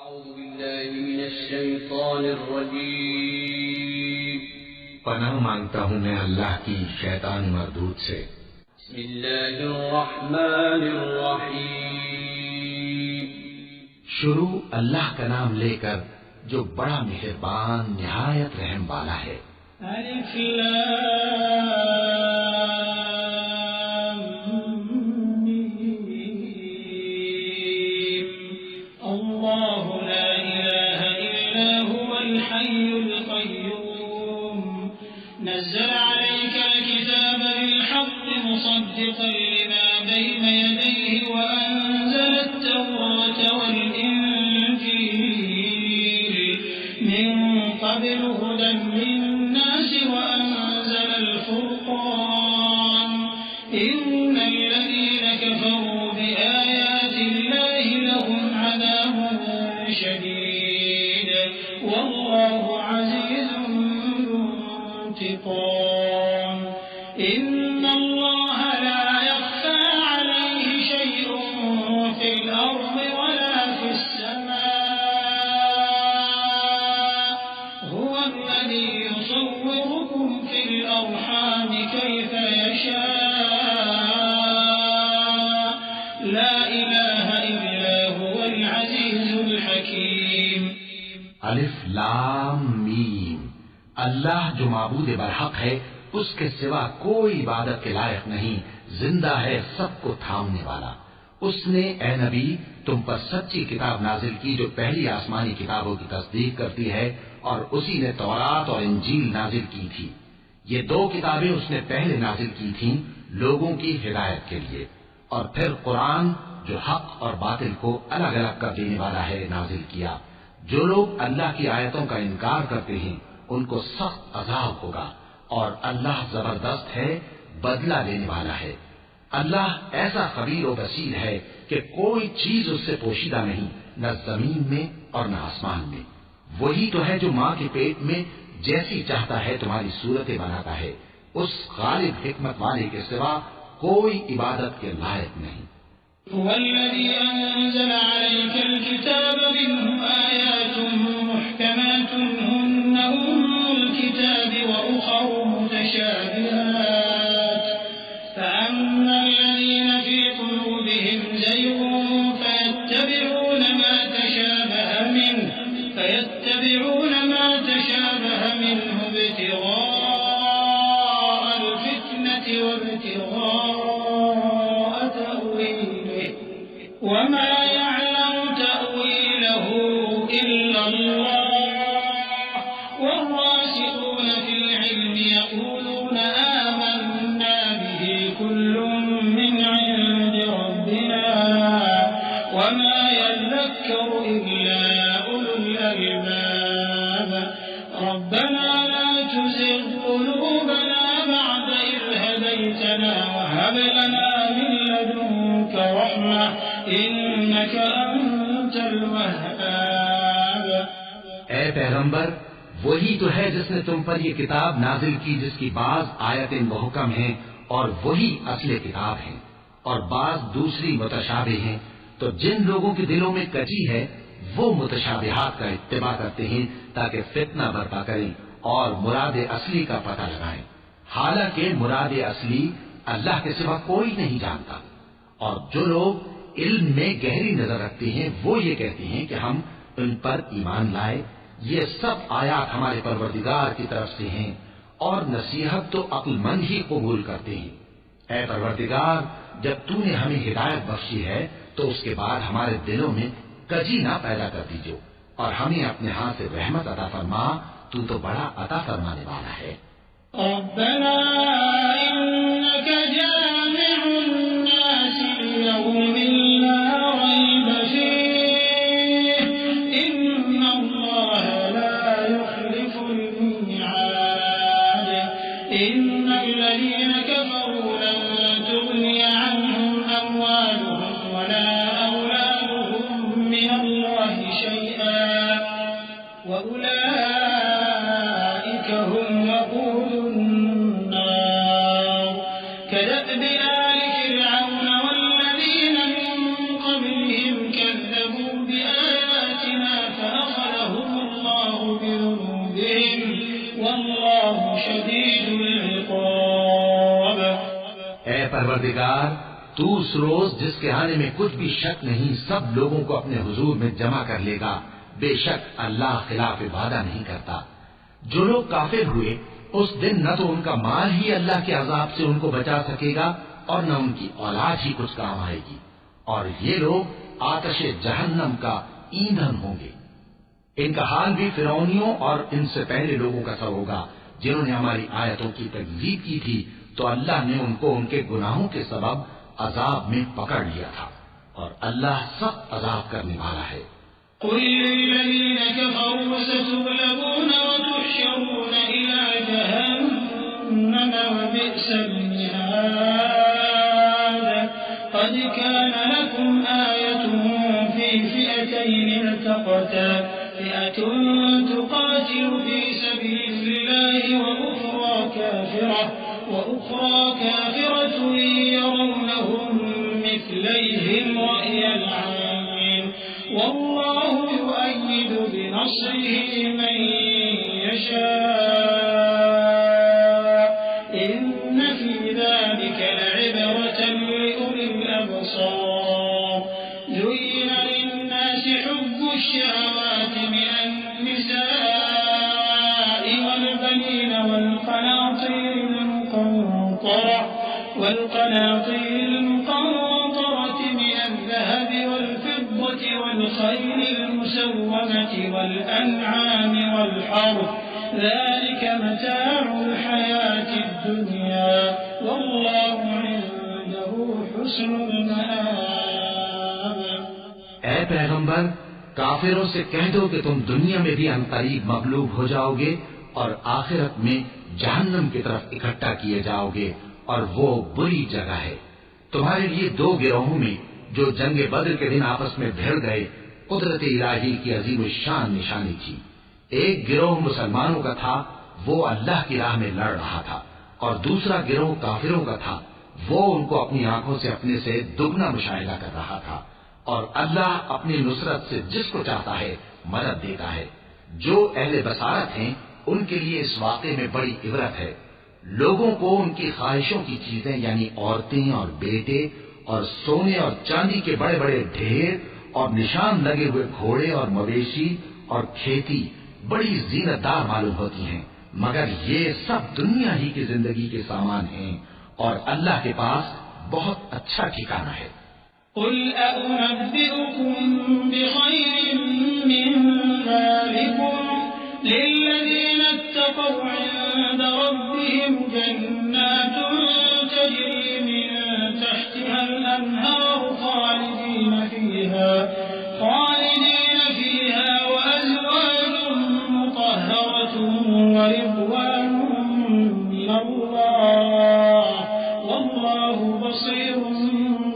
اعوذ باللہ من الشیطان الرجیم پناہ مانگتا ہوں میں اللہ کی شیطان مردود سے بسم اللہ الرحمن الرحیم شروع اللہ کا نام لے کر جو بڑا مہربان نہایت رحم والا ہے الف لام میم اللہ لا الہ الا هو الحی القیوم نزل عليك الكتاب بالحق مصدقا لما بين يديه وأنزل التوراة والإنجيل من قبل هدى للناس وأنزل الفرقان إن الذين كفروا بآيات الله لهم عذاب شديد والله عزيز ذو انتقام إن الله لا يخفى عليه شيء في الأرض ولا في السماء هو الذي يصوركم في الأرحام كيف يشاء لا إله إلا هو العزيز الحكيم الف لام میم اللہ جو معبود برحق ہے اس کے سوا کوئی عبادت کے لائق نہیں زندہ ہے سب کو تھامنے والا اس نے اے نبی تم پر سچی کتاب نازل کی جو پہلی آسمانی کتابوں کی تصدیق کرتی ہے اور اسی نے تورات اور انجیل نازل کی تھی یہ دو کتابیں اس نے پہلے نازل کی تھیں لوگوں کی ہدایت کے لیے اور پھر قرآن جو حق اور باطل کو الگ الگ کر دینے والا ہے نازل کیا جو لوگ اللہ کی آیتوں کا انکار کرتے ہیں ان کو سخت عذاب ہوگا اور اللہ زبردست ہے بدلہ لینے والا ہے اللہ ایسا خبیر و بصیر ہے کہ کوئی چیز اس سے پوشیدہ نہیں نہ زمین میں اور نہ آسمان میں وہی تو ہے جو ماں کے پیٹ میں جیسی چاہتا ہے تمہاری صورتیں بناتا ہے اس غالب حکمت والے کے سوا کوئی عبادت کے لائق نہیں هو الذي أنزل عليك الكتاب منه آيات محكمات هن الكتاب وأخر متشابهات فأما الذين في قلوبهم زيغ فيتبعون ما تشابه منه ابتغاء الفتنة وابتغاء تأويله وما يعلم تأويله إلا الله والراسخون في العلم يقولون آمنا به كل من عند ربنا وما يذكر إلا أولو الألباب ربنا لا تزغ قلوبنا بعد إذ هديتنا وهب لنا من لدنك رحمة إنك أنت الوهاب اے پیغمبر وہی تو ہے جس نے تم پر یہ کتاب نازل کی جس کی بعض آیتیں محکم ہیں اور وہی اصل کتاب ہیں اور بعض دوسری متشابہ ہیں تو جن لوگوں کے دلوں میں کجی ہے وہ متشابہات کا اتباع کرتے ہیں تاکہ فتنہ برپا کریں اور مراد اصلی کا پتہ لگائیں حالانکہ مراد اصلی اللہ کے سوا کوئی نہیں جانتا اور جو لوگ علم میں گہری نظر رکھتے ہیں وہ یہ کہتے ہیں کہ ہم ان پر ایمان لائے یہ سب آیات ہمارے پروردگار کی طرف سے ہیں اور نصیحت تو عقل مند ہی قبول کرتے ہیں اے پروردگار جب تو نے ہمیں ہدایت بخشی ہے تو اس کے بعد ہمارے دلوں میں کجی نہ پیدا کر دیجو اور ہمیں اپنے ہاتھ سے رحمت عطا فرما تو بڑا عطا فرمانے والا ہے ربنا إنك جامع الناس ليوم لا ريب فيه إن الله لا يخلف الميعاد إن الذين كفروا لن تغني عنهم أموالهم ولا أولادهم من الله شيئا وأولئك هم وقود النار كدأب آل فرعون والذين من قبلهم كذبوا بآياتنا شديد العقاب. اے پروردگار، تو اس روز جس کے آنے میں کچھ بھی شک نہیں سب لوگوں کو اپنے حضور میں جمع کر لے گا، بے شک اللہ خلاف وعدہ نہیں کرتا۔ جو لوگ کافر ہوئے اس دن نہ تو ان کا مال ہی اللہ کے عذاب سے ان کو بچا سکے گا اور نہ ان کی اولاد ہی کچھ کام آئے گی، اور یہ لوگ آتش جہنم کا ایندھن ہوں گے۔ ان کا حال بھی فرعونیوں اور ان سے پہلے لوگوں کا سا ہوگا جنہوں نے ہماری آیتوں کی تکذیب کی تھی، تو اللہ نے ان کو ان کے گناہوں کے سبب عذاب میں پکڑ لیا تھا، اور اللہ سخت عذاب کرنے والا ہے۔ قل للذين كفروا ستغلبون وتحشرون إلى جهنم وبئس المهاد. قد كان لكم آية في فئتين التقتا، فئة تقاتل في سبيل الله وأخرى كافرة يرونهم مثليهم رأي العين، والله يؤيد بنصره من يشاء، إن في ذلك لعبرة لأولي الأبصار. زين للناس حب الشهوات من النساء والبنين والقناطير المقنطرة من الذهب والفضة والخيل المسومة والأنعام والحرث، ذلك متاع الحياة الدنيا، والله عنده حسن المآب. اے پیغمبر، کافروں سے کہہ دو کہ تم دنیا میں بھی عنقریب مغلوب ہو جاؤ گے اور آخرت میں جہنم کی طرف اکٹھا کیے جاؤ گے، اور وہ بری جگہ ہے۔ تمہارے لیے دو گروہوں میں جو جنگ بدر کے دن آپس میں بھیڑ گئے قدرت الہی کی عظیم الشان نشانی تھی۔ ایک گروہ مسلمانوں کا تھا، وہ اللہ کی راہ میں لڑ رہا تھا، اور دوسرا گروہ کافروں کا تھا، وہ ان کو اپنی آنکھوں سے اپنے سے دگنا مشاہدہ کر رہا تھا۔ اور اللہ اپنی نصرت سے جس کو چاہتا ہے مدد دیتا ہے۔ جو اہل بصارت ہیں ان کے لیے اس واقعے میں بڑی عبرت ہے۔ لوگوں کو ان کی خواہشوں کی چیزیں یعنی عورتیں اور بیٹے اور سونے اور چاندی کے بڑے بڑے ڈھیر اور نشان لگے ہوئے گھوڑے اور مویشی اور کھیتی بڑی زینت دار معلوم ہوتی ہیں، مگر یہ سب دنیا ہی کی زندگی کے سامان ہیں، اور اللہ کے پاس بہت اچھا ٹھکانہ ہے۔ قل أنبئكم بخير من ذلكم للذين اتقوا عند ربهم جنات تجري من تحتها الأنهار خالدين فيها وأزواج مطهرة ورضوان من الله والله بصير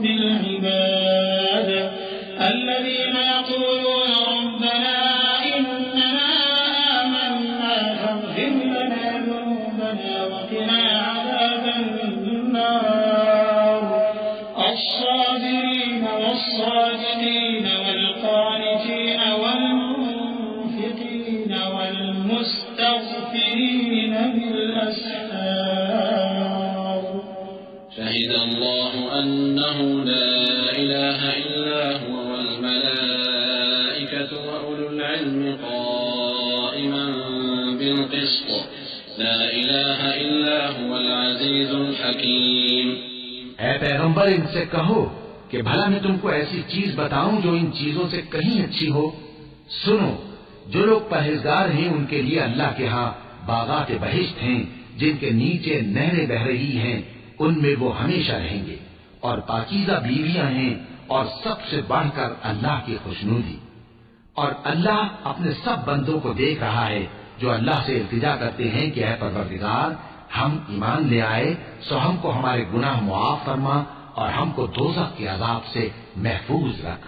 بالعباد. الذين يقولون ربنا إننا آمنا فاغفر لنا ذنوبنا وقنا عذاب النار. الصابرين والصادقين والقانتين والمنفقين والمستغفرين بالأسحار. شهد الله أنه لا إله إلا هو والملائكة وأولو العلم قائما بالقسط لا إله إلا هو العزيز الحكيم. اے پیغمبر، ان سے کہو کہ بھلا میں تم کو ایسی چیز بتاؤں جو ان چیزوں سے کہیں اچھی ہو؟ سنو، جو لوگ پرہیزگار ہیں ان کے لیے اللہ کے ہاں باغات بہشت ہیں جن کے نیچے نہریں بہ رہی ہیں، ان میں وہ ہمیشہ رہیں گے، اور پاکیزہ بیویاں ہیں، اور سب سے بڑھ کر اللہ کی خوشنودی۔ اور اللہ اپنے سب بندوں کو دیکھ رہا ہے جو اللہ سے التجا کرتے ہیں کہ اے پروردگار، ہم ایمان لے آئے سو ہم کو ہمارے گناہ معاف فرما اور ہم کو دوزخ کے عذاب سے محفوظ رکھ۔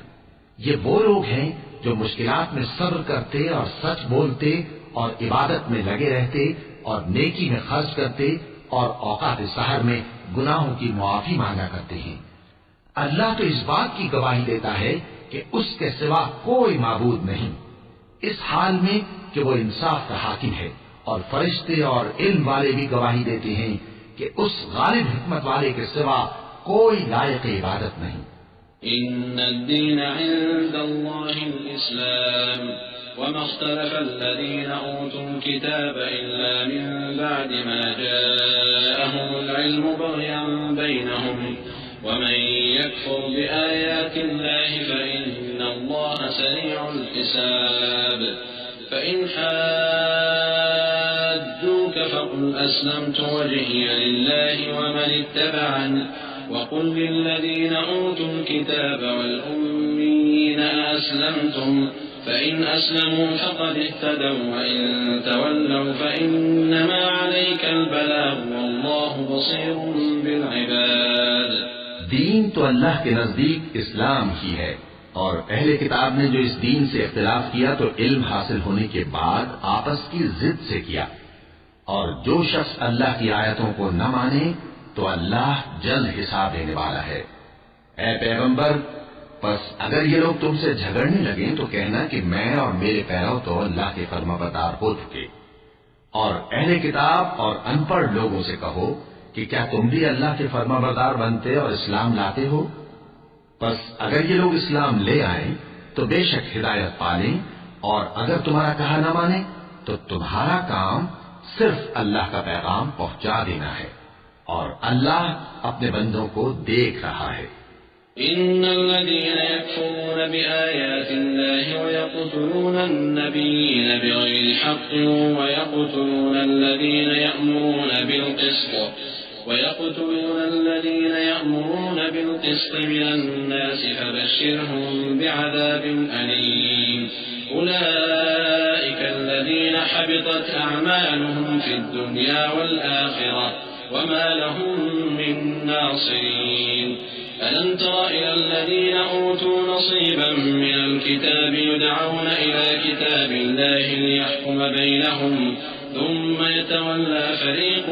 یہ وہ لوگ ہیں جو مشکلات میں صبر کرتے اور سچ بولتے اور عبادت میں لگے رہتے اور نیکی میں خرچ کرتے اور اوقات سحر میں گناہوں کی معافی مانگا کرتے ہیں۔ اللہ تو اس بات کی گواہی دیتا ہے کہ اس کے سوا کوئی معبود نہیں، اس حال میں کہ وہ انصاف کا حاکم ہے اور فرشتے اور علم والے بھی گواہی دیتے ہیں کہ اس غالب حکمت والے کے سوا کوئی لائق عبادت نہیں۔ إن الدين عند الله الإسلام وما اختلف الذين أوتوا الكتاب إلا من بعد ما جاءهم العلم بغيا بينهم ومن يكفر بآيات الله فإن الله سريع الحساب فإن حاجوك فقل أسلمت وجهي لله ومن اتبعني وقل للذين أوتوا الكتاب والأميين أسلمتم فإن أسلموا فقد اهتدوا وإن تولوا فإنما عليك البلاغ والله بصير بالعباد۔ دین تو اللہ کے نزدیک اسلام ہی ہے، اور اہل کتاب نے جو اس دین سے اختلاف کیا تو علم حاصل ہونے کے بعد آپس کی ضد سے کیا، اور جو شخص اللہ کی آیتوں کو نہ مانے تو اللہ جلد حساب لینے والا ہے۔ اے پیغمبر، پس اگر یہ لوگ تم سے جھگڑنے لگیں تو کہنا کہ میں اور میرے پیرو تو اللہ کے فرمانبردار ہو چکے، اور اہل کتاب اور ان پڑھ لوگوں سے کہو کہ کیا تم بھی اللہ کے فرمانبردار بنتے اور اسلام لاتے ہو؟ پس اگر یہ لوگ اسلام لے آئیں تو بے شک ہدایت پالیں، اور اگر تمہارا کہا نہ مانے تو تمہارا کام صرف اللہ کا پیغام پہنچا دینا ہے، اور اللہ اپنے بندوں کو دیکھ رہا ہے۔ إن الذين يكفرون بآيات الله ويقتلون النبيين بغير حق ويقتلون الذين يأمرون بالقسط من الناس فبشرهم بعذاب أليم أولئك الذين حبطت أعمالهم في الدنيا والآخرة وما لهم من ناصرين ألم تر إلى الذين أوتوا نصيبا من الكتاب يدعون إلى كتاب الله ليحكم بينهم ثم يتولى فريق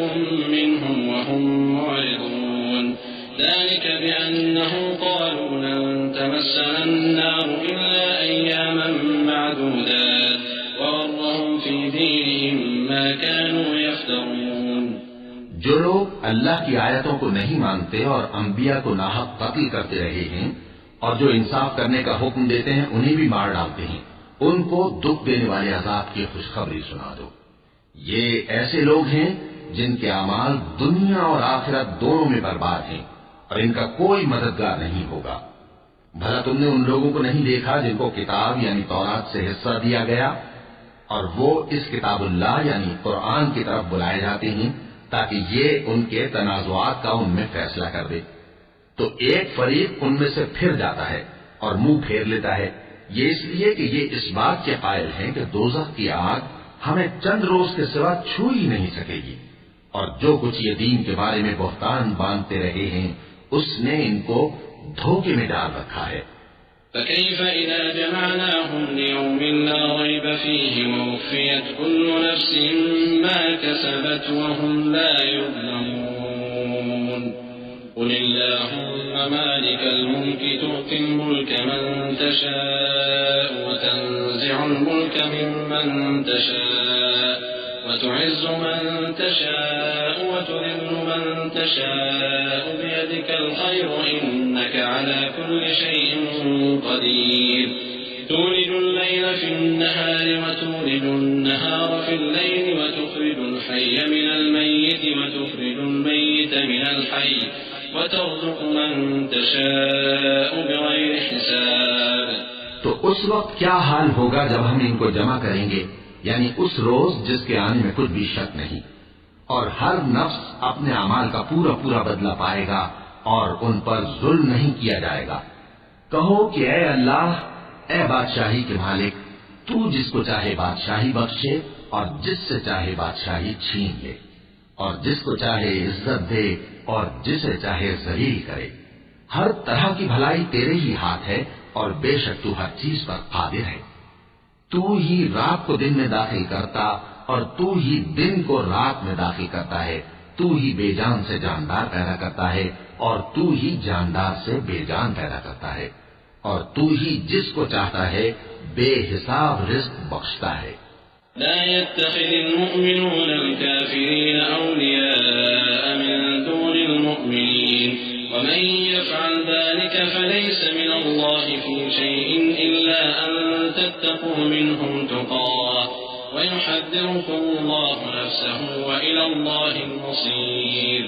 منهم وهم معرضون ذلك بأنهم قالوا لن تمسنا النار إلا أياما معدودات وغرهم في دينهم ما كانوا يفترون۔ جو لوگ اللہ کی آیتوں کو نہیں مانتے اور انبیاء کو ناحق قتل کرتے رہے ہیں اور جو انصاف کرنے کا حکم دیتے ہیں انہیں بھی مار ڈالتے ہیں، ان کو دکھ دینے والے عذاب کی خوشخبری سنا دو۔ یہ ایسے لوگ ہیں جن کے اعمال دنیا اور آخرت دونوں میں برباد ہیں اور ان کا کوئی مددگار نہیں ہوگا۔ بھلا تم نے ان لوگوں کو نہیں دیکھا جن کو کتاب یعنی تورات سے حصہ دیا گیا اور وہ اس کتاب اللہ یعنی قرآن کی طرف بلائے جاتے ہیں تاکہ یہ ان کے تنازعات کا ان میں فیصلہ کر دے، تو ایک فریق ان میں سے پھر جاتا ہے اور منہ پھیر لیتا ہے، یہ اس لیے کہ یہ اس بات کے قائل ہیں کہ دوزخ کی آگ ہمیں چند روز کے سوا چھو ہی نہیں سکے گی، اور جو کچھ یہ دین کے بارے میں بہتان باندھتے رہے ہیں اس نے ان کو دھوکے میں ڈال رکھا ہے۔ فكيف إذا جمعناهم ليوم لا ريب فيه ووفيت كل نفس ما كسبت وهم لا يظلمون قل اللهم مالك الملك تؤتي الملك من تشاء وتنزع الملك ممن تشاء وتعز من تشاء وتذل من تشاء بيدك الخير إنك على كل شيء قدير تولج الليل في النهار وتولج النهار في الليل وتخرج الحي من الميت وتخرج الميت من الحي وترزق من تشاء بغير حساب۔ تو اس وقت کیا حال ہوگا جب ہم ان کو جمع کریں گے، یعنی اس روز جس کے آنے میں کچھ بھی شک نہیں، اور ہر نفس اپنے اعمال کا پورا پورا بدلہ پائے گا اور ان پر ظلم نہیں کیا جائے گا۔ کہو کہ اے اللہ، اے بادشاہی کے مالک، تو جس کو چاہے بادشاہی بخشے اور جس سے چاہے بادشاہی چھین لے، اور جس کو چاہے عزت دے اور جسے چاہے ذلیل کرے۔ ہر طرح کی بھلائی تیرے ہی ہاتھ ہے اور بے شک تو ہر چیز پر قادر ہے۔ تو ہی رات کو دن میں داخل کرتا اور تو ہی دن کو رات میں داخل کرتا ہے، تو ہی بے جان سے جاندار پیدا کرتا ہے اور تو ہی جاندار سے بے جان پیدا کرتا ہے، اور تو ہی جس کو چاہتا ہے بے حساب رزق بخشتا ہے۔ لا يتخذ المؤمنون الكافرين أولياء من دون المؤمنين ومن يفعل ذلك فليس من الله في شيء إلا أن تتقوا منهم تقاه ويحذركم الله نفسه وإلى الله المصير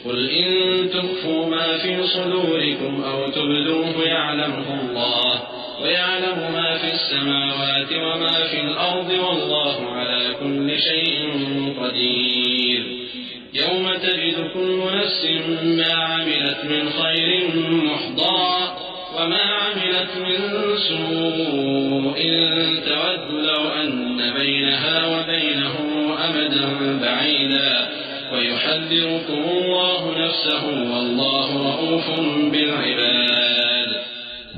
قل إن تخفوا ما في صدوركم أو تبدوه يعلمه الله ويعلم ما في السماوات وما في الأرض والله على كل شيء قدير يوم تجد كل نفس ما عملت من خير محضرا وما عملت من سوء تود لو أن بينها وبينه أمدا بعيدا ويحذركم الله نفسه والله رؤوف بالعباد.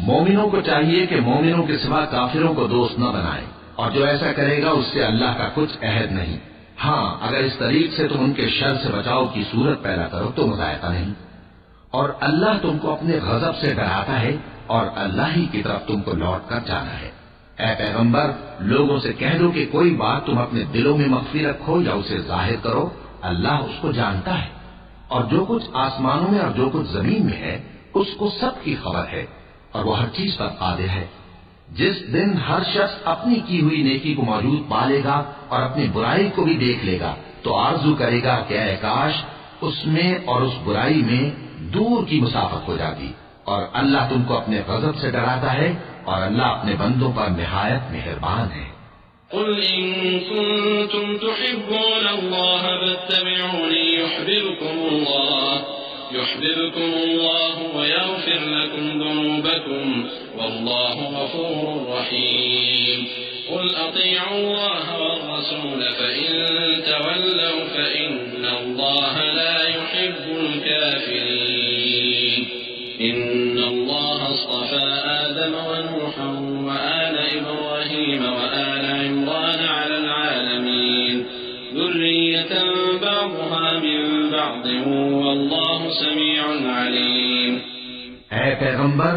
مومنوں کو چاہیے کہ مومنوں کے سوا کافروں کو دوست نہ بنائیں اور جو ایسا کرے گا اس سے اللہ کا کچھ عہد نہیں. ہاں اگر اس طریق سے تم ان کے شر سے بچاؤ کی صورت پیدا کرو تو مذائقہ نہیں. اور اللہ تم کو اپنے غضب سے ڈراتا ہے اور اللہ ہی کی طرف تم کو لوٹ کر جانا ہے. اے پیغمبر لوگوں سے کہہ دو کہ کوئی بات تم اپنے دلوں میں مخفی رکھو یا اسے ظاہر کرو، اللہ اس کو جانتا ہے. اور جو کچھ آسمانوں میں اور جو کچھ زمین میں ہے اس کو سب کی خبر ہے اور وہ ہر چیز پر قادر ہے. جس دن ہر شخص اپنی کی ہوئی نیکی کو موجود پالے گا اور اپنی برائی کو بھی دیکھ لے گا تو آرزو کرے گا کہ اے کاش اس میں اور اس برائی میں دور کی مسافت ہو جاتی. اور اللہ تم کو اپنے غضب سے ڈراتا ہے اور اللہ اپنے بندوں پر نہایت مہربان ہے. قل إن كنتم تحبون الله فاتبعوني يحببكم الله ويغفر لكم ذنوبكم والله غفور رحيم. قل أطيعوا الله والرسول فإن تولوا فإن الله لا يحب الكافرين. إن الله اصطفى آدم ونوحا وآل إبراهيم وآل عمران على العالمين ذرية بعضها من بعض والله سميع عليم. اے پیغمبر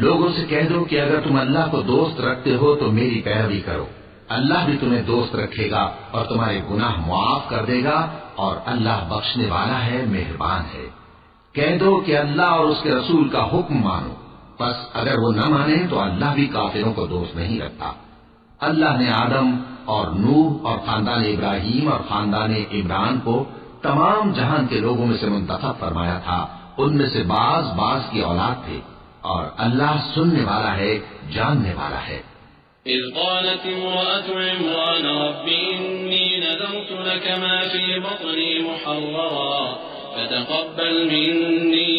لوگوں سے کہہ دو کہ اگر تم اللہ کو دوست رکھتے ہو تو میری پیروی کرو. اللہ بھی تمہیں دوست رکھے گا اور تمہارے گناہ معاف کر دے گا اور اللہ بخشنے والا ہے، مہربان ہے. کہہ دو کہ اللہ اور اس کے رسول کا حکم مانو. بس اگر وہ نہ مانے تو اللہ بھی کافروں کو دوست نہیں رکھتا. اللہ نے آدم اور نوح اور خاندان ابراہیم اور خاندان عمران کو تمام جہان کے لوگوں میں سے منتخب فرمایا تھا. ان میں سے بعض کی اولاد تھے اور اللہ سننے والا ہے، جاننے والا ہے. إذ قالت امرأة عمران رب إني نذرت لك ما في بطني محررا فتقبل مني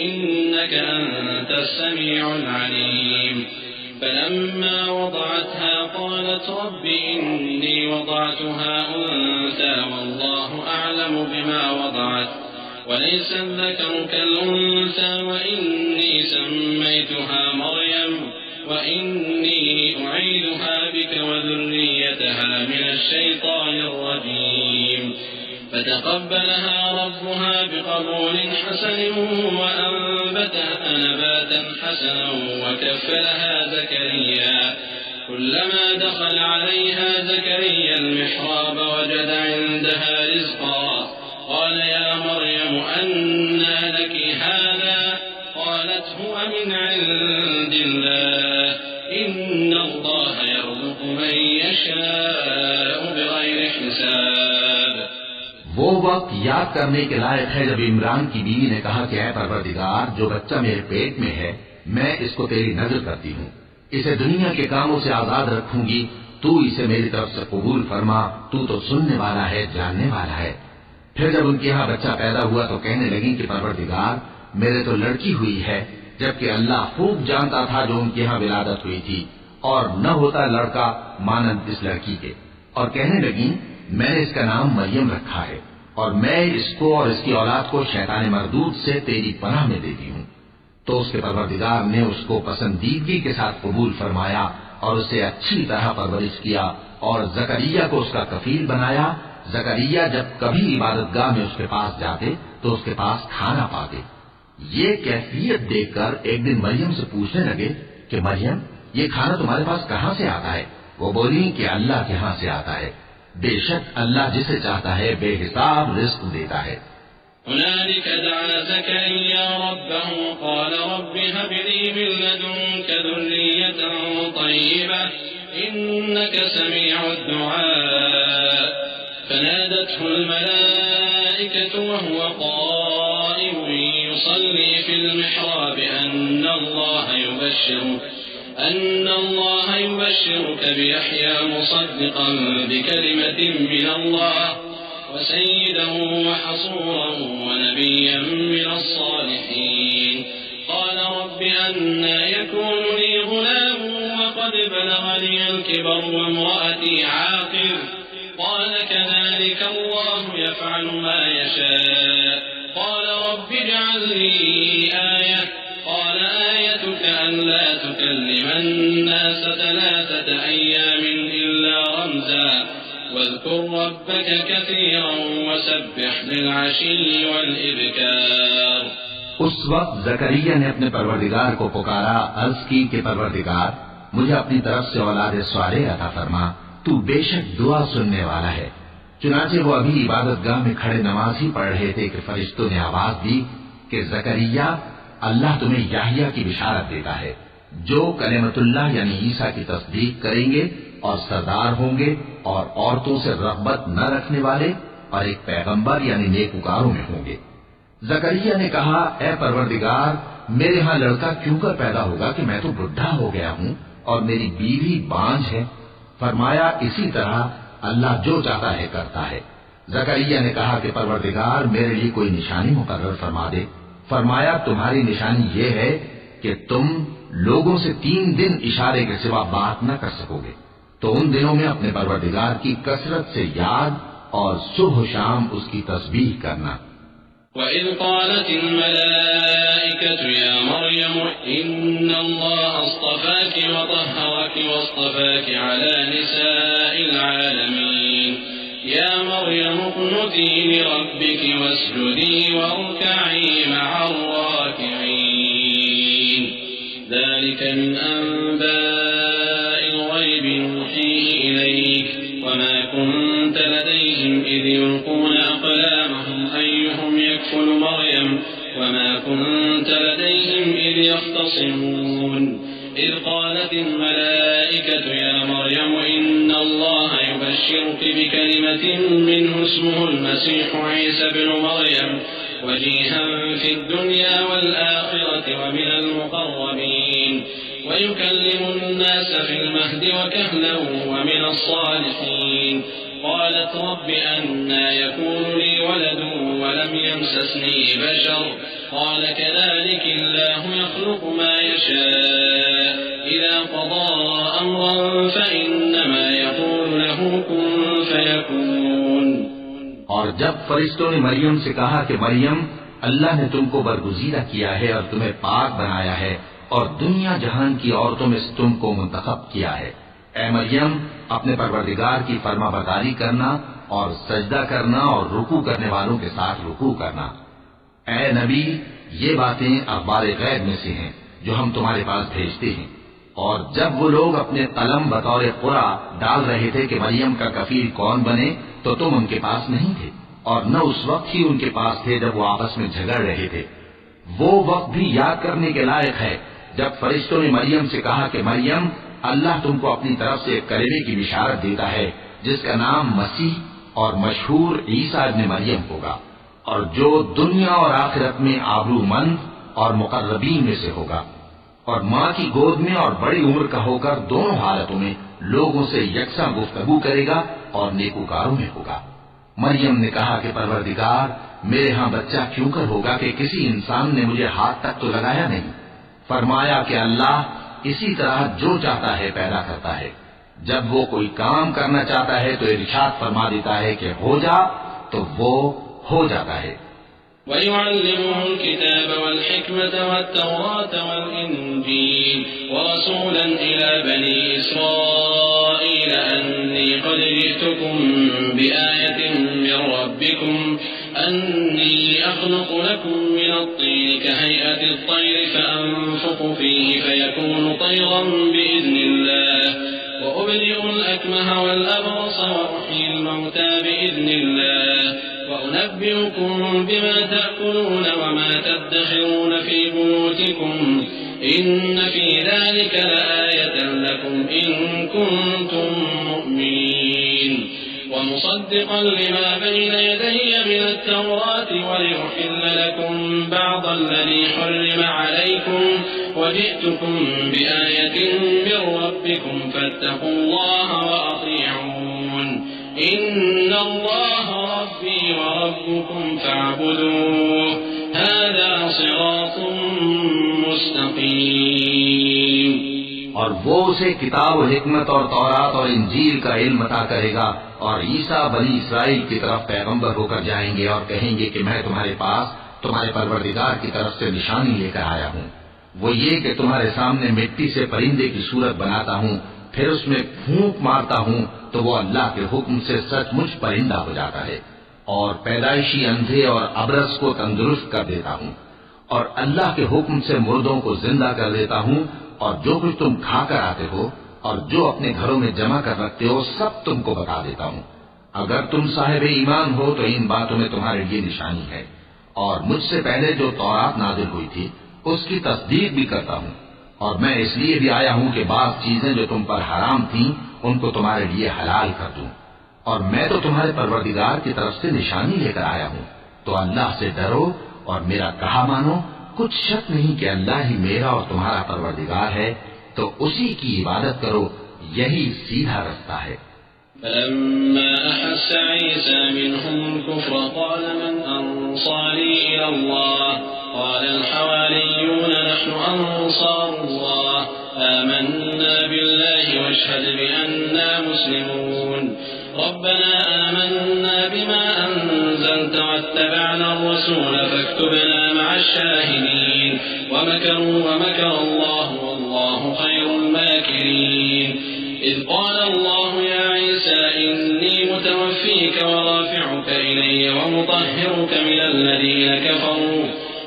إنك أنت السميع العليم. فلما وضعتها قالت رب إني وضعتها أنثى والله أعلم بما وضعت وليس الذكر كالأنثى وإني سميتها مريم وإني أعيذها بك وذريتها من الشيطان الرجيم. فتقبلها ربها بقبول حسن وأنبتها نباتا حسنا وكفلها زكريا. كلما دخل عليها زكريا المحراب وجد عندها رزقا قال يا مريم أنى لك هذا قالت هو من عند الله إن الله يرزق من يشاء بغير حساب. وہ وقت یاد کرنے کے لائق ہے جب عمران کی بیوی نے کہا کہ اے پروردگار جو بچہ میرے پیٹ میں ہے میں اس کو تیری نظر کرتی ہوں، اسے دنیا کے کاموں سے آزاد رکھوں گی، تو اسے میری طرف سے قبول فرما، تو سننے والا ہے، جاننے والا ہے. پھر جب ان کے یہاں بچہ پیدا ہوا تو کہنے لگی کہ پروردگار میرے تو لڑکی ہوئی ہے، جبکہ اللہ خوب جانتا تھا جو ان کے یہاں ولادت ہوئی تھی اور نہ ہوتا لڑکا مانند اس لڑکی کے. اور کہنے لگی میں نے اس کا نام مریم رکھا ہے اور میں اس کو اور اس کی اولاد کو شیطان مردود سے تیری پناہ میں دیتی ہوں. تو اس کے پروردگار نے اس کو پسندیدگی کے ساتھ قبول فرمایا اور اسے اچھی طرح پرورش کیا اور زکریا کو اس کا کفیل بنایا. زکریا جب کبھی عبادت گاہ میں اس کے پاس جاتے تو اس کے پاس کھانا پاتے. یہ کیفیت دیکھ کر ایک دن مریم سے پوچھنے لگے کہ مریم یہ کھانا تمہارے پاس کہاں سے آتا ہے؟ وہ بولی کہ اللہ کے ہاں سے آتا ہے، بے شک اللہ جسے چاہتا ہے بے حساب رزق دیتا ہے۔ هنالك دعا زكريا ربه قال رب هب لي من لدنك ذرية طيبة إنك سميع الدعاء فنادته الملائكة وهو قائم يصلي في المحراب أن الله يبشرك بيحيى مصدقا بكلمة من الله وسيدا وحصورا ونبيا من الصالحين قال رب أنى يكون لي غلام وقد بلغني الكبر وامرأتي عاقر قال كذلك الله يفعل ما يشاء قال رب اجعل لي آية قال آيتك أن لا تكلم الناس 3 أيام إلا رمزا واذكر ربك كثيرا وسبح بالعشي والإبكار۔ اس وقت زکریا نے اپنے پروردگار کو پکارا، عرض کی کہ پروردگار مجھے اپنی طرف سے اولاد صالح عطا فرما، تو بے شک دعا سننے والا ہے۔ چنانچہ وہ ابھی عبادت گاہ میں کھڑے نماز ہی پڑھ رہے تھے کہ فرشتوں نے آواز دی کہ زکریا اللہ تمہیں یحییٰ کی بشارت دیتا ہے جو کلمت اللہ یعنی عیسیٰ کی تصدیق کریں گے اور سردار ہوں گے اور عورتوں سے رغبت نہ رکھنے والے اور ایک پیغمبر یعنی نیکوکاروں میں ہوں گے۔ زکریا نے کہا اے پروردگار میرے ہاں لڑکا کیوں کر پیدا ہوگا کہ میں تو بڈھا ہو گیا ہوں اور میری بیوی بانجھ ہے۔ فرمایا اسی طرح اللہ جو چاہتا ہے کرتا ہے۔ زکریا نے کہا کہ پروردگار میرے لیے کوئی نشانی مقرر فرما دے۔ فرمایا تمہاری نشانی یہ ہے کہ تم لوگوں سے 3 دن اشارے کے سوا بات نہ کر سکو گے، تو ان دنوں میں اپنے پروردگار کی کثرت سے یاد اور صبح و شام اس کی تسبیح کرنا۔ وَإِذْ قَالَتِ الْمَلَائِكَةُ يَا مَرْيَمُ إِنَّ اللَّهَ اصْطَفَاكِ وَطَهَّرَكِ وَاصْطَفَاكِ عَلَى نِسَاءِ الْعَالَمِينَ يَا مَرْيَمُ اقْنُتِي لِرَبِّكِ وَاسْجُدِي وَارْكَعِي مَعَ الرَّاكِعِينَ ذَلِكَ مِنْ أَنْبَاءِ الْغَيْبِ نُوحِيهِ إِلَيْكَ وَمَا كُنْتَ لَدَيْهِمْ إِذْ يُلْقُونَ أَقْلَامَهُمْ أَيُّهُمْ يَكْفُلُ مَرْيَمَ وَمَا كُنْتَ لَدَيْهِمْ إِذْ يَخْتَصِمُونَ إِذْ قَالَتِ الْمَلَائِكَةُ يَا مَرْيَمُ إِنَّ اللَّهَ يُبَشِّرُكِ بِكَلِمَةٍ مِّنْهُ اسْمُهُ الْمَسِيحُ عِيسَى ابْنُ مَرْيَمَ وَجِيهًا فِي الدُّنْيَا وَالْآخِرَةِ وَمِنَ الْمُقَرَّبِينَ وَيُكَلِّمُ النَّاسَ فِي الْمَهْدِ وَكَهْلًا وَمِنَ الصَّالِحِينَ قالت رب أنى يكون لي ولد ولم يمسسني بشر قال كذلك الله يخلق ما يشاء إذا قضى أمرا فإنما يقول له كن فيكون۔ اور جب فرشتوں نے مریم سے کہا کہ مریم اللہ نے تم کو برگزیدہ کیا ہے اور تمہیں پاک بنایا ہے اور دنیا جہان کی عورتوں میں سے تم کو منتخب کیا ہے، اے مریم اپنے پروردگار کی فرما برداری کرنا اور سجدہ کرنا اور رکوع کرنے والوں کے ساتھ رکوع کرنا۔ اے نبی یہ باتیں اخبار غیب میں سے ہیں جو ہم تمہارے پاس بھیجتے ہیں۔ اور جب وہ لوگ اپنے قلم بطور قرعہ ڈال رہے تھے کہ مریم کا کفیل کون بنے تو تم ان کے پاس نہیں تھے اور نہ اس وقت ہی ان کے پاس تھے جب وہ آپس میں جھگڑ رہے تھے۔ وہ وقت بھی یاد کرنے کے لائق ہے جب فرشتوں نے مریم سے کہا کہ مریم اللہ تم کو اپنی طرف سے ایک کلمے کی بشارت دیتا ہے جس کا نام مسیح اور مشہور عیسیٰ ابن مریم ہوگا، اور جو دنیا اور آخرت میں آبرو مند اور مقربین میں سے ہوگا، اور ماں کی گود میں اور بڑی عمر کا ہو کر دونوں حالتوں میں لوگوں سے یکساں گفتگو کرے گا اور نیکوکاروں میں ہوگا۔ مریم نے کہا کہ پروردگار میرے ہاں بچہ کیوں کر ہوگا کہ کسی انسان نے مجھے ہاتھ تک تو لگایا نہیں۔ فرمایا کہ اللہ اسی طرح جو چاہتا ہے پیدا کرتا ہے، جب وہ کوئی کام کرنا چاہتا ہے تو ارشاد فرما دیتا ہے کہ ہو جا تو وہ ہو جاتا ہے۔ وَيُعَلِّمُهُ الْكِتَابَ وَالْحِكْمَةَ وَالتَّوْرَاةَ وَالْإِنْجِيلَ وَرَسُولًا إِلَى بَنِي إِسْرَائِيلَ أَنِّي قَدْ جِئْتُكُم بِآيَةٍ مِّن رَّبِّكُمْ أَنِّي أَخْلُقُ لَكُم مِّنَ الطِّينِ كَهَيْئَةِ الطَّيْرِ فَأَنفُخُ فِيهِ فَيَكُونُ طَيْرًا بِإِذْنِ اللَّهِ وأبرئ الأكمه والأبرص وأحيي الموتى بإذن الله وأنبئكم بما تأكلون وما تدخرون في بيوتكم إن في ذلك لآية لكم إن كنتم مؤمنين ومصدقا لما بين يدي من التوراة وليحل لكم بعض الذي حرم عليكم وجئتكم بآية من ربكم فاتقوا الله وأطيعون إن الله ربي وربكم فاعبدوه هذا صراط مستقيم. اور وہ اسے کتاب و حکمت اور تورات اور انجیل کا علم عطا کرے گا اور عیسیٰ بنی اسرائیل کی طرف پیغمبر ہو کر جائیں گے اور کہیں گے کہ میں تمہارے پاس تمہارے پروردگار کی طرف سے نشانی لے کر آیا ہوں. وہ یہ کہ تمہارے سامنے مٹی سے پرندے کی صورت بناتا ہوں پھر اس میں پھونک مارتا ہوں تو وہ اللہ کے حکم سے سچ مچ پرندہ ہو جاتا ہے اور پیدائشی اندھے اور ابرص کو تندرست کر دیتا ہوں اور اللہ کے حکم سے مردوں کو زندہ کر دیتا ہوں اور جو کچھ تم کھا کر آتے ہو اور جو اپنے گھروں میں جمع کر رکھتے ہو سب تم کو بتا دیتا ہوں. اگر تم صاحب ایمان ہو تو ان باتوں میں تمہارے لیے نشانی ہے اور مجھ سے پہلے جو تورات نازل ہوئی تھی اس کی تصدیق بھی کرتا ہوں اور میں اس لیے بھی آیا ہوں کہ بعض چیزیں جو تم پر حرام تھیں ان کو تمہارے لیے حلال کر دوں اور میں تو تمہارے پروردگار کی طرف سے نشانی لے کر آیا ہوں. تو اللہ سے ڈرو اور میرا کہا مانو. کچھ شک نہیں کہ اللہ ہی میرا اور تمہارا پروردگار ہے تو اسی کی عبادت کرو یہی سیدھا رستہ ہے. فلما أحس عيسى منهم الكفر قال من أنصاري إلى الله قال الحواريون نحن أنصار الله آمنا بالله واشهد بأننا مسلمون ربنا آمنا بما أنزلت واتبعنا الرسول فاكتبنا مع الشاهدين ومكروا ومكر الله والله خير الماكرين إذ قال الله يا عيسى إني متوفيك ورافعك إلي ومطهرك من الذين كفروا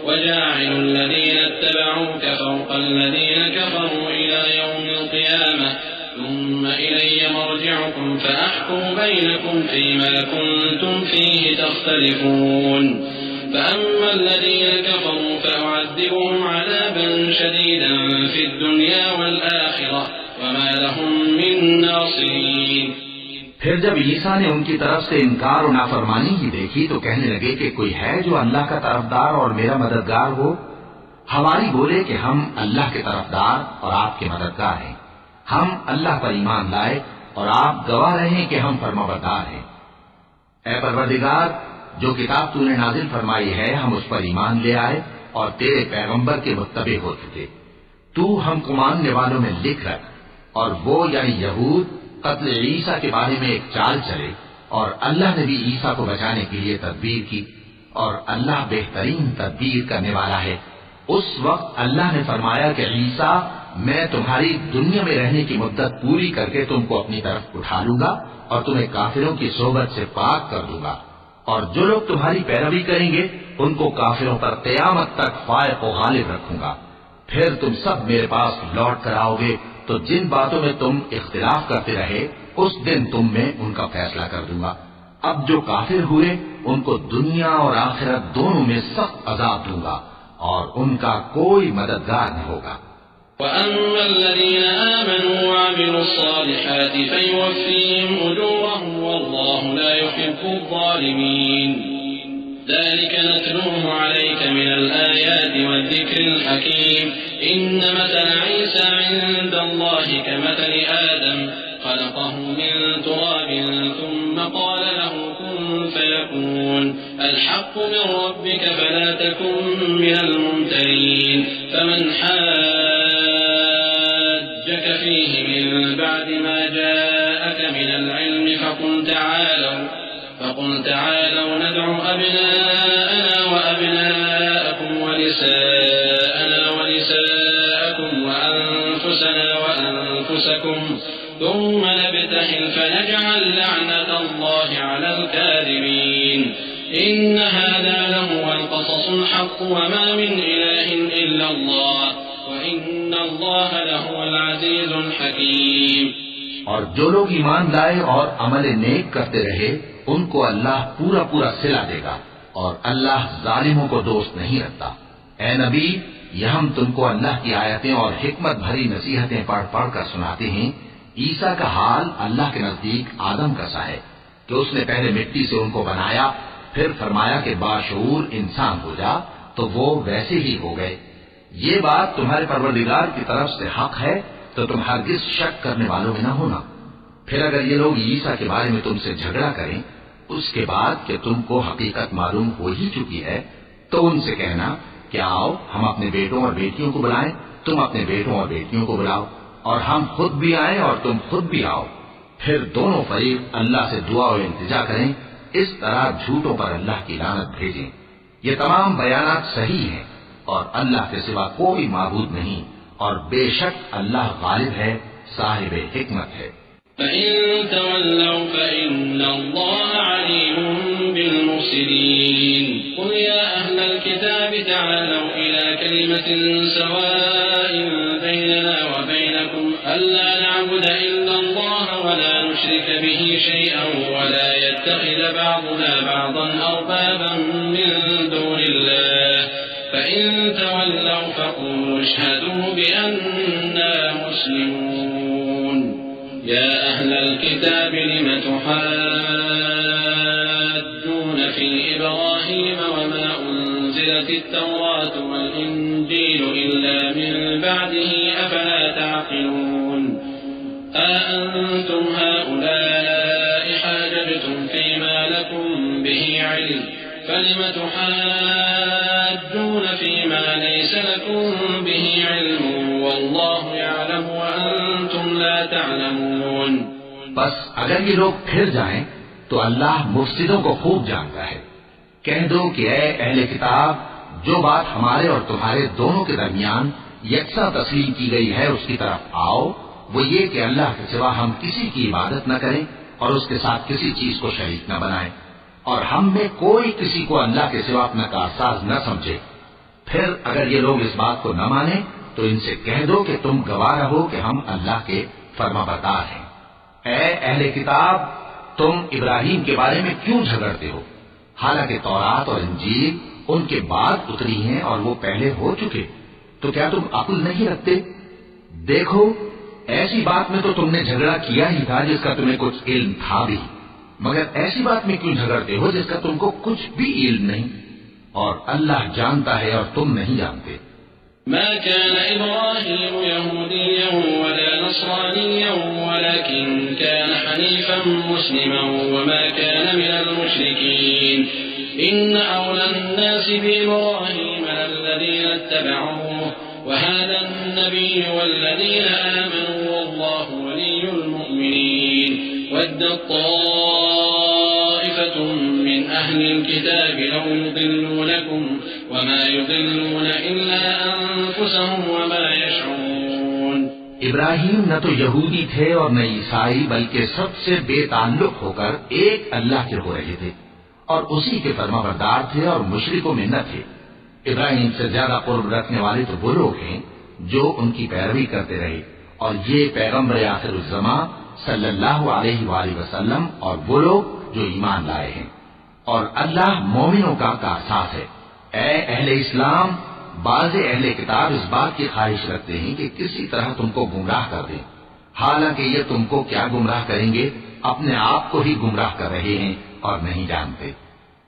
وجاعل الذين اتبعوك فوق الذين كفروا إلى يوم القيامة ثم إلي مرجعكم فأحكم بينكم فيما كنتم فيه تختلفون فأما الذين كفروا فأعذبهم عذابا شديدا في الدنيا والآخرة وما لهم من ناصرين. پھر جب عیسیٰ نے ان کی طرف سے انکار و نافرمانی ہی دیکھی تو کہنے لگے کہ کوئی ہے جو اللہ کا طرفدار اور میرا مددگار ہو. حواری بولے کہ ہم اللہ کے طرفدار اور آپ کے مددگار ہیں. ہم اللہ پر ایمان لائے اور آپ گواہ رہے کہ ہم فرمانبردار ہیں. اے پروردگار جو کتاب تو نے نازل فرمائی ہے ہم اس پر ایمان لے آئے اور تیرے پیغمبر کے متبع ہو چکے. تو ہم کو ماننے والوں میں لکھ رکھ. اور وہ یعنی یہود قتل عیسیٰ کے بارے میں ایک چال چلے اور اللہ نے بھی عیسیٰ کو بچانے کے لیے تدبیر کی اور اللہ بہترین تدبیر کرنے والا ہے. اس وقت اللہ نے فرمایا کہ عیسیٰ میں تمہاری دنیا میں رہنے کی مدت پوری کر کے تم کو اپنی طرف اٹھا لوں گا اور تمہیں کافروں کی صحبت سے پاک کر دوں گا اور جو لوگ تمہاری پیروی کریں گے ان کو کافروں پر قیامت تک فائق و غالب رکھوں گا. پھر تم سب میرے پاس لوٹ کر آؤ گے تو جن باتوں میں تم اختلاف کرتے رہے اس دن تم میں ان کا فیصلہ کر دوں گا. اب جو کافر ہوئے ان کو دنیا اور آخرت دونوں میں سخت عذاب دوں گا اور ان کا کوئی مددگار نہ ہوگا. وَأَمَّا الَّذِينَ آمَنُوا وَعَمِلُوا الصَّالِحَاتِ فَيُوَفِّيهِمْ أُجُورَهُمْ وَاللَّهُ لَا يُحِبُّ الظَّالِمِينَ. ذلك نتلوه عليك من الآيات والذكر الحكيم إن مثل عيسى عند الله كمثل آدم خلقه من تراب ثم قال له كن فيكون الحق من ربك فلا تكن من الممترين فمن حاجك فيه من بعد ما جاءك من العلم فقل تعالوا ندعو أبناءنا وأبناءكم ونساءنا ونساءكم وأنفسنا وأنفسكم ثم نبتهل فنجعل لعنة الله على الكاذبين إن هذا لهو القصص الحق وما من إله إلا الله وإن الله لهو العزيز الحكيم. اور جو لوگ ایمان لائے اور عمل نیک کرتے رہے ان کو اللہ پورا پورا صلہ دے گا، اور اللہ ظالموں کو دوست نہیں رکھتا۔ اے نبی، یہ ہم تم کو اللہ کی آیتیں اور حکمت بھری نصیحتیں پڑھ پڑھ کر سناتے ہیں۔ عیسیٰ کا حال اللہ کے نزدیک آدم کا سا ہے کہ اس نے پہلے مٹی سے ان کو بنایا، پھر فرمایا کہ باشعور انسان ہو جا، تو وہ ویسے ہی ہو گئے۔ یہ بات تمہارے پروردگار کی طرف سے حق ہے، تو تم ہرگز شک کرنے والوں میں نہ ہونا۔ پھر اگر یہ لوگ عیسیٰ کے بارے میں تم سے جھگڑا کریں اس کے بعد کہ تم کو حقیقت معلوم ہو ہی چکی ہے، تو ان سے کہنا کہ آؤ ہم اپنے بیٹوں اور بیٹیوں کو بلائیں، تم اپنے بیٹوں اور بیٹیوں کو بلاؤ، اور ہم خود بھی آئیں اور تم خود بھی آؤ، پھر دونوں فریق اللہ سے دعا و التجا کریں، اس طرح جھوٹوں پر اللہ کی لعنت بھیجیں۔ یہ تمام بیانات صحیح ہیں، اور اللہ کے سوا کوئی معبود نہیں، اور بے شک اللہ غالب ہے، صاحب حکمت ہے۔ فَإِن تَوَلَّوْا فَإِنَّ اللَّهَ عَلِيمٌ بِالْمُفْسِدِينَ قُلْ يَا أَهْلَ الْكِتَابِ تَعَالَوْا إِلَى كَلِمَةٍ سَوَاءٍ بَيْنَنَا وَبَيْنَكُمْ أَلَّا نَعْبُدَ إِلَّا اللَّهَ وَلَا نُشْرِكَ بِهِ شَيْئًا وَلَا يَتَّخِذَ بَعْضُنَا بَعْضًا أَرْبَابًا مِّن دُونِ اللَّهِ فَإِن تَوَلَّوْا فَقُولُوا اشْهَدُوا بِأَنَّا مُسْلِمُونَ يَا أَهْلَ الْكِتَابِ لِمَ تُحَاجُّونَ فِي إِبْرَاهِيمَ وَمَا أُنزِلَتِ التَّوْرَاةُ وَالْإِنجِيلُ إِلَّا مِن بَعْدِهِ أَفَلَا تَعْقِلُونَ أَأَنتُمْ هَؤُلَاءِ حَاجَجْتُمْ فِيمَا لَكُمْ بِهِ عِلْمٌ فَلِمَ تُحَاجُّونَ فِيمَا لَيْسَ لَكُمْ بِهِ عِلْمٌ وَاللَّهُ يَعْلَمُ وَأَنتُمْ لَا تَعْلَمُونَ۔ بس اگر یہ لوگ پھر جائیں تو اللہ مفسدوں کو خوب جانتا ہے۔ کہہ دو کہ اے اہل کتاب، جو بات ہمارے اور تمہارے دونوں کے درمیان یکساں تسلیم کی گئی ہے اس کی طرف آؤ، وہ یہ کہ اللہ کے سوا ہم کسی کی عبادت نہ کریں اور اس کے ساتھ کسی چیز کو شریک نہ بنائیں، اور ہم میں کوئی کسی کو اللہ کے سوا اپنا کارساز نہ سمجھے۔ پھر اگر یہ لوگ اس بات کو نہ مانیں تو ان سے کہہ دو کہ تم گواہ رہو کہ ہم اللہ کے فرما بردار ہیں۔ اے اہل کتاب، تم ابراہیم کے بارے میں کیوں جھگڑتے ہو؟ حالانکہ تورات اور انجیل ان کے بعد اتری ہیں اور وہ پہلے ہو چکے، تو کیا تم عقل نہیں رکھتے؟ دیکھو، ایسی بات میں تو تم نے جھگڑا کیا ہی تھا جس کا تمہیں کچھ علم تھا بھی، مگر ایسی بات میں کیوں جھگڑتے ہو جس کا تم کو کچھ بھی علم نہیں؟ اور اللہ جانتا ہے اور تم نہیں جانتے۔ ما كان إبراهيم يهوديا ولا نصرانيا ولكن كان حنيفا مسلما وما كان من المشركين إن أولى الناس بإبراهيم الذين اتبعوه وهذا النبي والذين آمنوا والله ولي المؤمنين ودت طائفة من أهل الكتاب لو يضلونكم وما يضلون إلا أنفسهم وما يشعرون۔ ابراہیم نہ تو یہودی تھے اور نہ عیسائی، بلکہ سب سے بے تعلق ہو کر ایک اللہ کے ہو رہے تھے اور اسی کے فرما بردار تھے اور مشرکوں میں نہ تھے۔ ابراہیم سے زیادہ قرب رکھنے والے تو وہ لوگ ہیں جو ان کی پیروی کرتے رہے، اور یہ پیغمبر آخر الزماں صلی اللہ علیہ وآلہ وسلم اور وہ لوگ جو ایمان لائے ہیں، اور اللہ مومنوں کا کارساز ہے۔ اے اہل اسلام، بعض اہل کتاب اس بات کی خواہش رکھتے ہیں کہ کسی طرح تم کو گمراہ کر دیں، حالانکہ یہ تم کو کیا گمراہ کریں گے، اپنے آپ کو ہی گمراہ کر رہے ہیں اور نہیں جانتے۔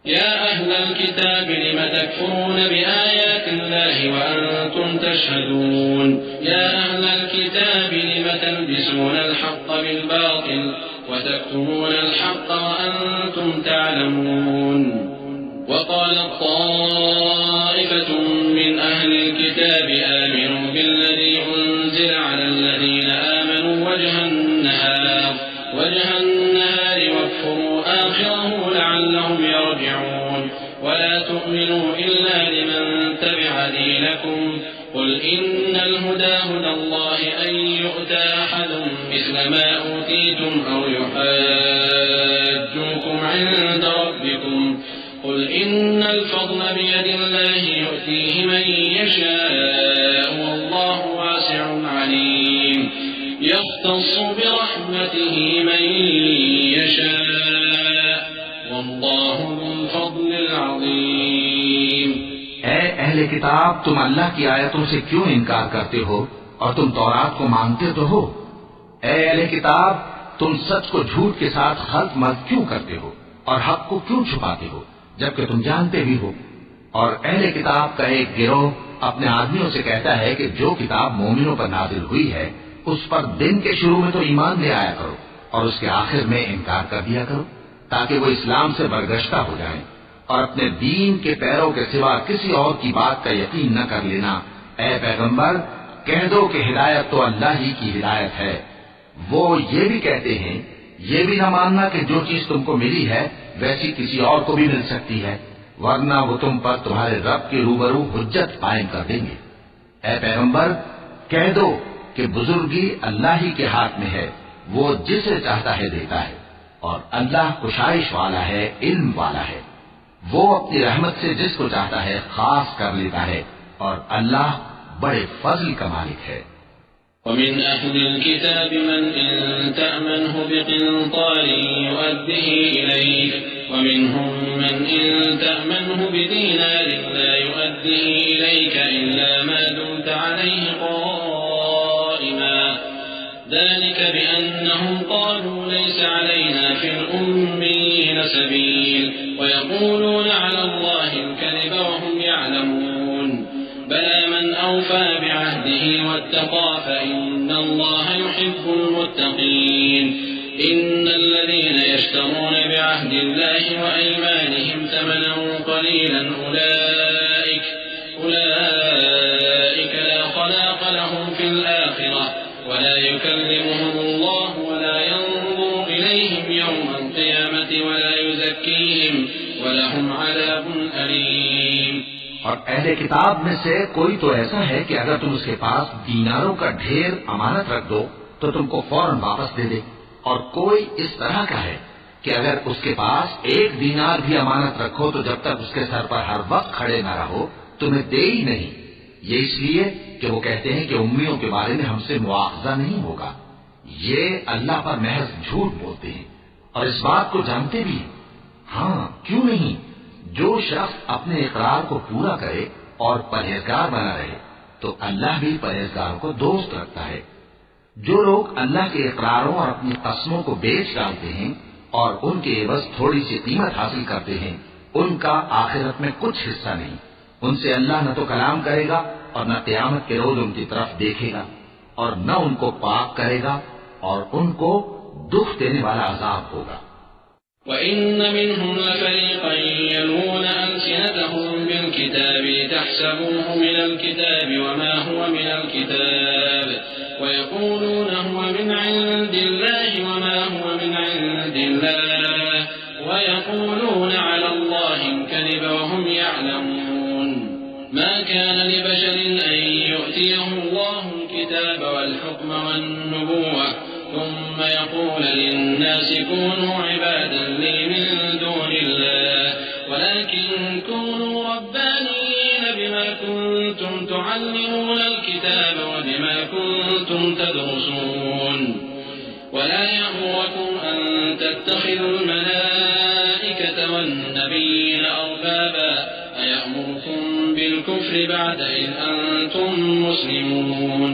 يا أهل الكتاب لم تكفرون بآيات الله وأنتم تشهدون يا أهل الكتاب لم تلبسون الحق بالباطل وتكتمون الحق وأنتم تعلمون وقالت طائفة من أهل الكتاب آمنوا بالذي أنزل على الذين آمنوا وجه النهار واكفروا آخره لعلهم يرجعون ولا تؤمنوا إلا لمن تبع دينكم قل إن الهدى هدى الله أن يؤتى أحد مثل ما أوتيتم أو يحاجوكم عند ربكم قل إن الفضل بيد الله يؤتيه من يشاء والله واسع عليم يختص برحمته من يشاء والله ذو الفضل العظيم۔ اے اہل کتاب، تم اللہ کی آیتوں سے کیوں انکار کرتے ہو اور تم تورات کو مانتے تو ہو؟ اے اہل کتاب، تم سچ کو جھوٹ کے ساتھ خلط ملط کیوں کرتے ہو اور حق کو کیوں چھپاتے ہو جبکہ تم جانتے بھی ہو؟ اور اہل کتاب کا ایک گروہ اپنے آدمیوں سے کہتا ہے کہ جو کتاب مومنوں پر نازل ہوئی ہے اس پر دن کے شروع میں تو ایمان لے آیا کرو اور اس کے آخر میں انکار کر دیا کرو تاکہ وہ اسلام سے برگشتہ ہو جائیں، اور اپنے دین کے پیروں کے سوا کسی اور کی بات کا یقین نہ کر لینا۔ اے پیغمبر، کہہ دو کہ ہدایت تو اللہ ہی کی ہدایت ہے۔ وہ یہ بھی کہتے ہیں یہ بھی نہ ماننا کہ جو چیز تم کو ملی ہے ویسی کسی اور کو بھی مل سکتی ہے، ورنہ وہ تم پر تمہارے رب کے روبرو حجت قائم کر دیں گے۔ اے پیغمبر، کہہ دو کہ بزرگی اللہ ہی کے ہاتھ میں ہے، وہ جسے چاہتا ہے دیتا ہے، اور اللہ کشائش والا ہے، علم والا ہے۔ وہ اپنی رحمت سے جس کو چاہتا ہے خاص کر لیتا ہے، اور اللہ بڑے فضل کا مالک ہے۔ ومن أهل الكتاب من إن تأمنه بقنطار يؤده إليك ومنهم من إن تأمنه بدينار لا يؤده إليك إلا ما دمت عليه قائما ذلك بأنهم قالوا ليس علينا في الأميين سبيل ويقولون على الله الكذب وهم يعلمون بلى من أوفى بعهده واتقى فإن الله يحب المتقين إن الذين يشترون بعهد الله وأيمانهم ثمنا قليلا أولئك لا خلاق لهم في الآخرة ولا يكلمهم الله ولا ينظر إليهم يوم القيامة ولا يزكيهم ولهم عذاب أليم۔ اور اہل کتاب میں سے کوئی تو ایسا ہے کہ اگر تم اس کے پاس دیناروں کا ڈھیر امانت رکھ دو تو تم کو فوراً واپس دے دے، اور کوئی اس طرح کا ہے کہ اگر اس کے پاس ایک دینار بھی امانت رکھو تو جب تک اس کے سر پر ہر وقت کھڑے نہ رہو تمہیں دے ہی نہیں۔ یہ اس لیے کہ وہ کہتے ہیں کہ امیوں کے بارے میں ہم سے مواخذہ نہیں ہوگا۔ یہ اللہ پر محض جھوٹ بولتے ہیں اور اس بات کو جانتے بھی ہیں۔ ہاں کیوں نہیں، جو شخص اپنے اقرار کو پورا کرے اور پرہیزگار بنا رہے تو اللہ بھی پرہیزگاروں کو دوست رکھتا ہے۔ جو لوگ اللہ کے اقراروں اور اپنی قسموں کو بیچ ڈالتے ہیں اور ان کے عوض تھوڑی سی قیمت حاصل کرتے ہیں ان کا آخرت میں کچھ حصہ نہیں۔ ان سے اللہ نہ تو کلام کرے گا اور نہ قیامت کے روز ان کی طرف دیکھے گا، اور نہ ان کو پاک کرے گا، اور ان کو دکھ دینے والا عذاب ہوگا۔ وَإِنَّ مِنْهُمْ لَفَرِيقًا يَلْوُونَ أَلْسِنَتَهُم بِالْكِتَابِ لِتَحْسَبُوهُ مِنَ الْكِتَابِ وَمَا هُوَ مِنَ الْكِتَابِ وَيَقُولُونَ هُوَ مِنْ عِندِ اللَّهِ وَمَا هُوَ مِنْ عِندِ اللَّهِ وَيَقُولُونَ عَلَى اللَّهِ الْكَذِبَ وَهُمْ يَعْلَمُونَ مَا كَانَ لِبَشَرٍ أَن يُؤْتِيَهُ اللَّهُ الْكِتَابَ وَالْحُكْمَ وَالنُّبُوَّةَ ثم يقول للناس كونوا عبادا لي من دون الله ولكن كونوا ربانيين بما كنتم تعلمون الكتاب وبما كنتم تدرسون ولا يأمركم أن تتخذوا الملائكة والنبيين أربابا أيأمركم بالكفر بعد إذ أنتم مسلمون۔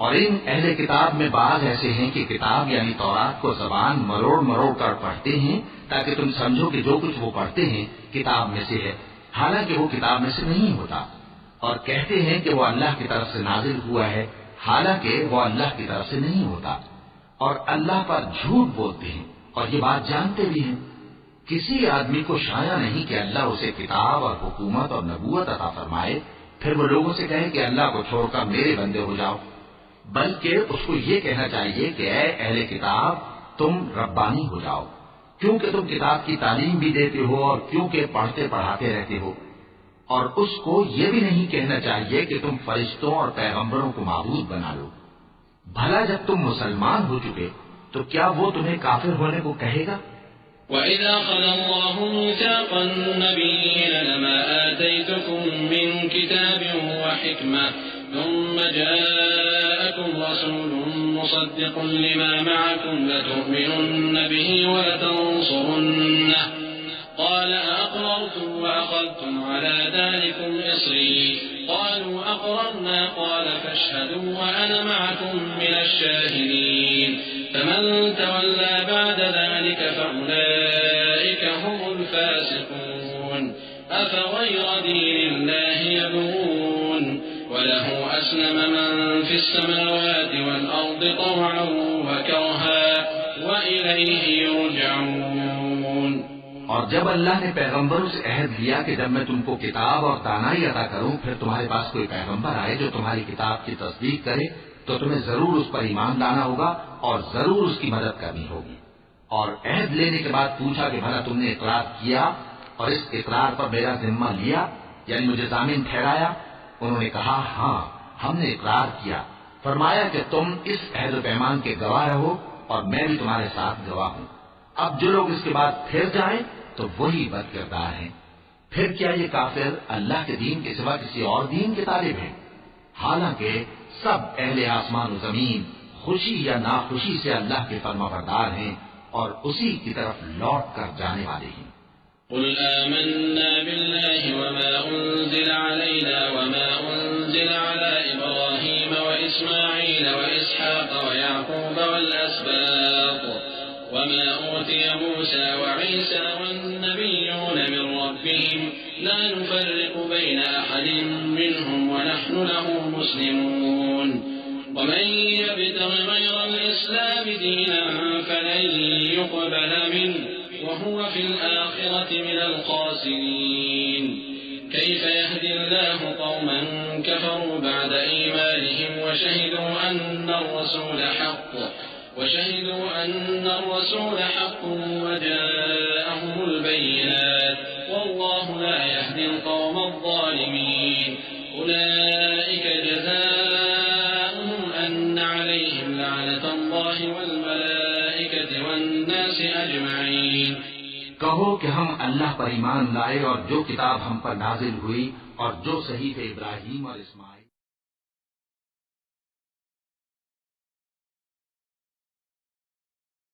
اور ان اہل کتاب میں بعض ایسے ہیں کہ کتاب یعنی تورات کو زبان مروڑ مروڑ کر پڑھتے ہیں تاکہ تم سمجھو کہ جو کچھ وہ پڑھتے ہیں کتاب میں سے ہے، حالانکہ وہ کتاب میں سے نہیں ہوتا، اور کہتے ہیں کہ وہ اللہ کی طرف سے نازل ہوا ہے، حالانکہ وہ اللہ کی طرف سے نہیں ہوتا، اور اللہ پر جھوٹ بولتے ہیں اور یہ بات جانتے بھی ہیں۔ کسی آدمی کو شایع نہیں کہ اللہ اسے کتاب اور حکومت اور نبوت عطا فرمائے پھر وہ لوگوں سے کہے کہ اللہ کو چھوڑ کر میرے بندے ہو جاؤ، بلکہ اس کو یہ کہنا چاہیے کہ اے اہل کتاب تم ربانی ہو جاؤ، کیونکہ تم کتاب کی تعلیم بھی دیتے ہو اور کیونکہ پڑھتے پڑھاتے رہتے ہو، اور اس کو یہ بھی نہیں کہنا چاہیے کہ تم فرشتوں اور پیغمبروں کو معبود بنا لو۔ بھلا جب تم مسلمان ہو چکے تو کیا وہ تمہیں کافر ہونے کو کہے گا؟ وَإِذَا أَخَذَ اللَّهُ مِيثَاقَ النَّبِيِّينَ لَمَا آتَيْتُكُم مِّن كِتَابٍ وَحِكْمَةٍ ثُمَّ جَاءَكُم جاءكم رسول مصدق لما معكم لتؤمنن به ولتنصرنه قال أأقررتم وأخذتم على ذلكم إصري قالوا أقررنا قال فاشهدوا وأنا معكم من الشاهدين فمن تولى بعد ذلك فأولئك هم الفاسقون أفغير دين الله يبغون وله أسلم من في السماوات والأرض طوعا وكرها وإليه يرجعون. اور جب اللہ نے پیغمبروں سے عہد لیا کہ جب میں تم کو کتاب اور دانائی عطا کروں پھر تمہارے پاس کوئی پیغمبر آئے جو تمہاری کتاب کی تصدیق کرے تو تمہیں ضرور اس پر ایمان لانا ہوگا اور ضرور اس کی مدد کرنی ہوگی. اور عہد لینے کے بعد پوچھا کہ بھلا تم نے اقرار کیا اور اس اقرار پر میرا ذمہ لیا یعنی مجھے ضامن ٹھہرایا؟ انہوں نے کہا ہاں ہم نے اقرار کیا. فرمایا کہ تم اس عہد و پیمان کے گواہ رہو اور میں بھی تمہارے ساتھ گواہ ہوں. اب جو لوگ اس کے بعد پھر جائیں تو وہی بد کردار ہیں. پھر کیا یہ کافر اللہ کے دین کے سوا کسی اور دین کے طالب ہیں؟ حالانکہ سب اہل آسمان و زمین خوشی یا ناخوشی سے اللہ کے فرما بردار ہیں اور اسی کی طرف لوٹ کر جانے والے ہیں. قل آمنا بالله وما أنزل علينا وما أنزل على إبراهيم وإسماعيل وإسحاق ويعقوب والأسباط وما أوتي موسى وعيسى والنبيون من ربهم لا نفرق بين أحد منهم ونحن له مسلمون ومن يبتغ غير الإسلام دينا فلن يقبل منه وهو في الآخرة من الخاسرين. كيف يهدي الله قوما كفروا بعد إيمانهم وشهدوا أن الرسول حق وجاءهم البينات والله لا يهدي القوم الظالمين. أولئك جزاؤهم أن عليهم لعنة الله والملائكة والناس أجمعين. کہو کہ ہم اللہ پر ایمان لائے اور جو کتاب ہم پر نازل ہوئی اور جو صحیفے ابراہیم اور اسماعیل